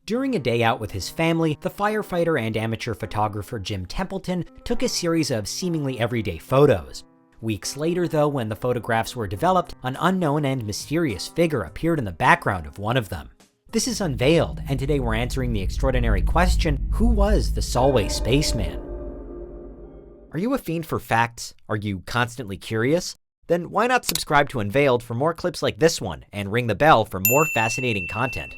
During a day out with his family, the firefighter and amateur photographer Jim Templeton took a series of seemingly everyday photos. Weeks later, though, when the photographs were developed, an unknown and mysterious figure appeared in the background of one of them. This is Unveiled, and today we're answering the extraordinary question, who was the Solway Spaceman? Are you a fiend for facts? Are you constantly curious? Then why not subscribe to Unveiled for more clips like this one, and ring the bell for more fascinating content.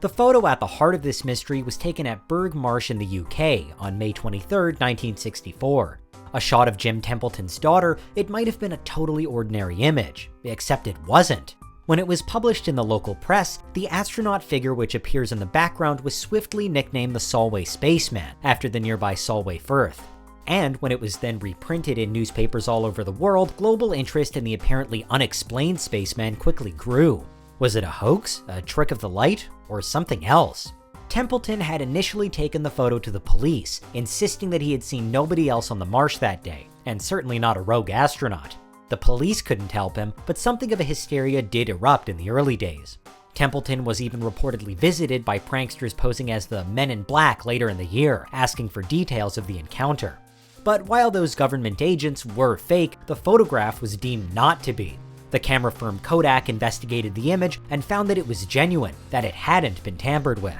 The photo at the heart of this mystery was taken at Burgh Marsh in the UK on May 23, 1964. A shot of Jim Templeton's daughter, it might have been a totally ordinary image, except it wasn't. When it was published in the local press, the astronaut figure which appears in the background was swiftly nicknamed the Solway Spaceman, after the nearby Solway Firth. And when it was then reprinted in newspapers all over the world, global interest in the apparently unexplained spaceman quickly grew. Was it a hoax, a trick of the light, or something else? Templeton had initially taken the photo to the police, insisting that he had seen nobody else on the marsh that day, and certainly not a rogue astronaut. The police couldn't help him, but something of a hysteria did erupt in the early days. Templeton was even reportedly visited by pranksters posing as the Men in Black later in the year, asking for details of the encounter. But while those government agents were fake, the photograph was deemed not to be. The camera firm Kodak investigated the image and found that it was genuine, that it hadn't been tampered with.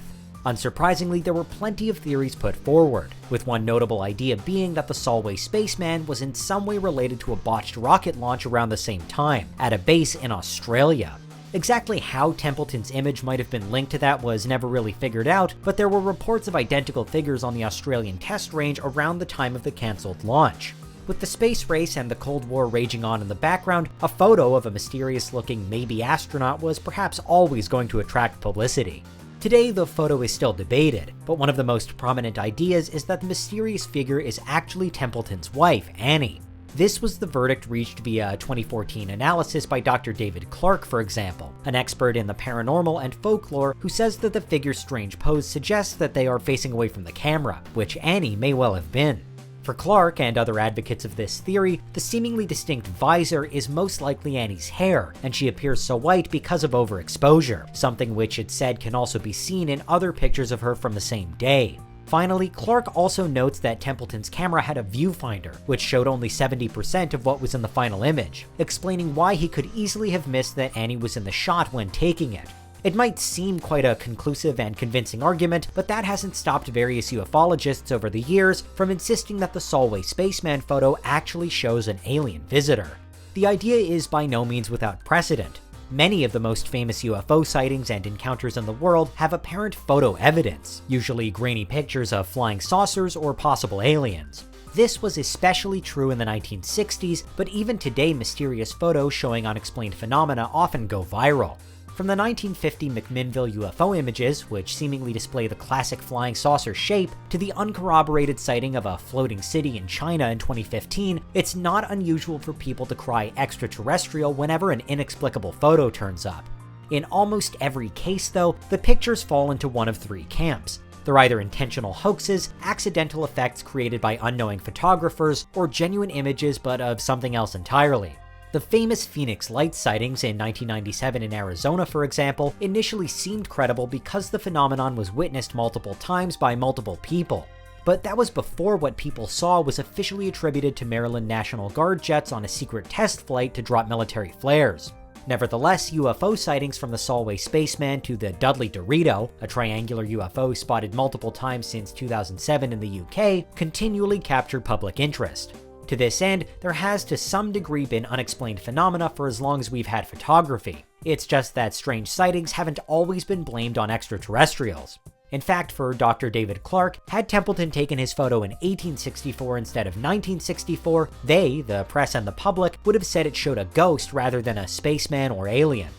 Unsurprisingly, there were plenty of theories put forward, with one notable idea being that the Solway Spaceman was in some way related to a botched rocket launch around the same time, at a base in Australia. Exactly how Templeton's image might have been linked to that was never really figured out, but there were reports of identical figures on the Australian test range around the time of the cancelled launch. With the space race and the Cold War raging on in the background, a photo of a mysterious-looking maybe astronaut was perhaps always going to attract publicity. Today, the photo is still debated, but one of the most prominent ideas is that the mysterious figure is actually Templeton's wife, Annie. This was the verdict reached via a 2014 analysis by Dr. David Clark, for example, an expert in the paranormal and folklore who says that the figure's strange pose suggests that they are facing away from the camera, which Annie may well have been. For Clark and other advocates of this theory, the seemingly distinct visor is most likely Annie's hair, and she appears so white because of overexposure, something which it's said can also be seen in other pictures of her from the same day. Finally, Clark also notes that Templeton's camera had a viewfinder, which showed only 70% of what was in the final image, explaining why he could easily have missed that Annie was in the shot when taking it. It might seem quite a conclusive and convincing argument, but that hasn't stopped various ufologists over the years from insisting that the Solway Spaceman photo actually shows an alien visitor. The idea is by no means without precedent. Many of the most famous UFO sightings and encounters in the world have apparent photo evidence, usually grainy pictures of flying saucers or possible aliens. This was especially true in the 1960s, but even today mysterious photos showing unexplained phenomena often go viral. From the 1950 McMinnville UFO images, which seemingly display the classic flying saucer shape, to the uncorroborated sighting of a floating city in China in 2015, it's not unusual for people to cry extraterrestrial whenever an inexplicable photo turns up. In almost every case, though, the pictures fall into one of three camps. They're either intentional hoaxes, accidental effects created by unknowing photographers, or genuine images but of something else entirely. The famous Phoenix Lights sightings in 1997 in Arizona, for example, initially seemed credible because the phenomenon was witnessed multiple times by multiple people. But that was before what people saw was officially attributed to Maryland National Guard jets on a secret test flight to drop military flares. Nevertheless, UFO sightings from the Solway Spaceman to the Dudley Dorito, a triangular UFO spotted multiple times since 2007 in the UK, continually captured public interest. To this end, there has to some degree been unexplained phenomena for as long as we've had photography. It's just that strange sightings haven't always been blamed on extraterrestrials. In fact, for Dr. David Clark, had Templeton taken his photo in 1864 instead of 1964, they, the press and the public, would have said it showed a ghost rather than a spaceman or alien.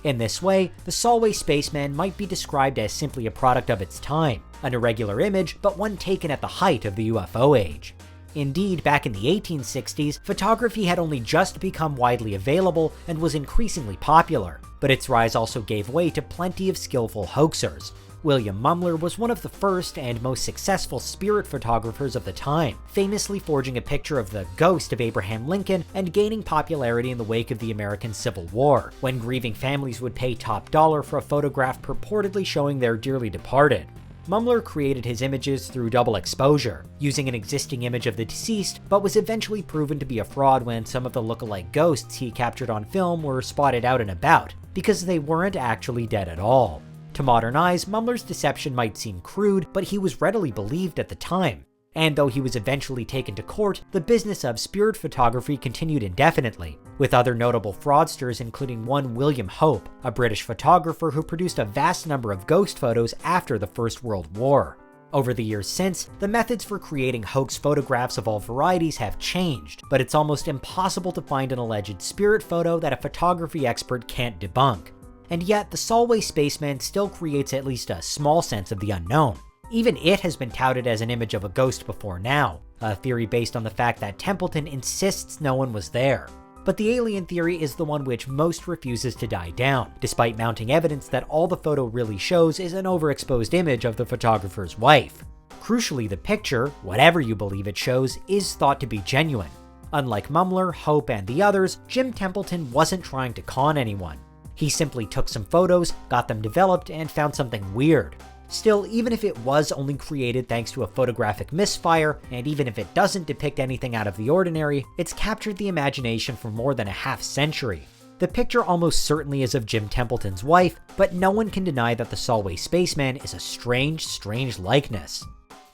In this way, the Solway Spaceman might be described as simply a product of its time, an irregular image, but one taken at the height of the UFO age. Indeed, back in the 1860s, photography had only just become widely available and was increasingly popular, but its rise also gave way to plenty of skillful hoaxers. William Mumler was one of the first and most successful spirit photographers of the time, famously forging a picture of the ghost of Abraham Lincoln and gaining popularity in the wake of the American Civil War, when grieving families would pay top dollar for a photograph purportedly showing their dearly departed. Mumler created his images through double exposure, using an existing image of the deceased, but was eventually proven to be a fraud when some of the look-alike ghosts he captured on film were spotted out and about, because they weren't actually dead at all. To modern eyes, Mumler's deception might seem crude, but he was readily believed at the time. And though he was eventually taken to court, the business of spirit photography continued indefinitely, with other notable fraudsters including one William Hope, a British photographer who produced a vast number of ghost photos after the First World War. Over the years since, the methods for creating hoax photographs of all varieties have changed, but it's almost impossible to find an alleged spirit photo that a photography expert can't debunk. And yet, the Solway Spaceman still creates at least a small sense of the unknown. Even it has been touted as an image of a ghost before now, a theory based on the fact that Templeton insists no one was there. But the alien theory is the one which most refuses to die down, despite mounting evidence that all the photo really shows is an overexposed image of the photographer's wife. Crucially, the picture, whatever you believe it shows, is thought to be genuine. Unlike Mumler, Hope, and the others, Jim Templeton wasn't trying to con anyone. He simply took some photos, got them developed, and found something weird. Still, even if it was only created thanks to a photographic misfire, and even if it doesn't depict anything out of the ordinary, it's captured the imagination for more than a half-century. The picture almost certainly is of Jim Templeton's wife, but no one can deny that the Solway Spaceman is a strange likeness.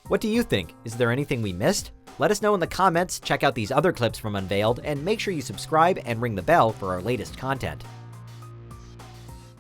What do you think? Is there anything we missed? Let us know in the comments, check out these other clips from Unveiled, and make sure you subscribe and ring the bell for our latest content.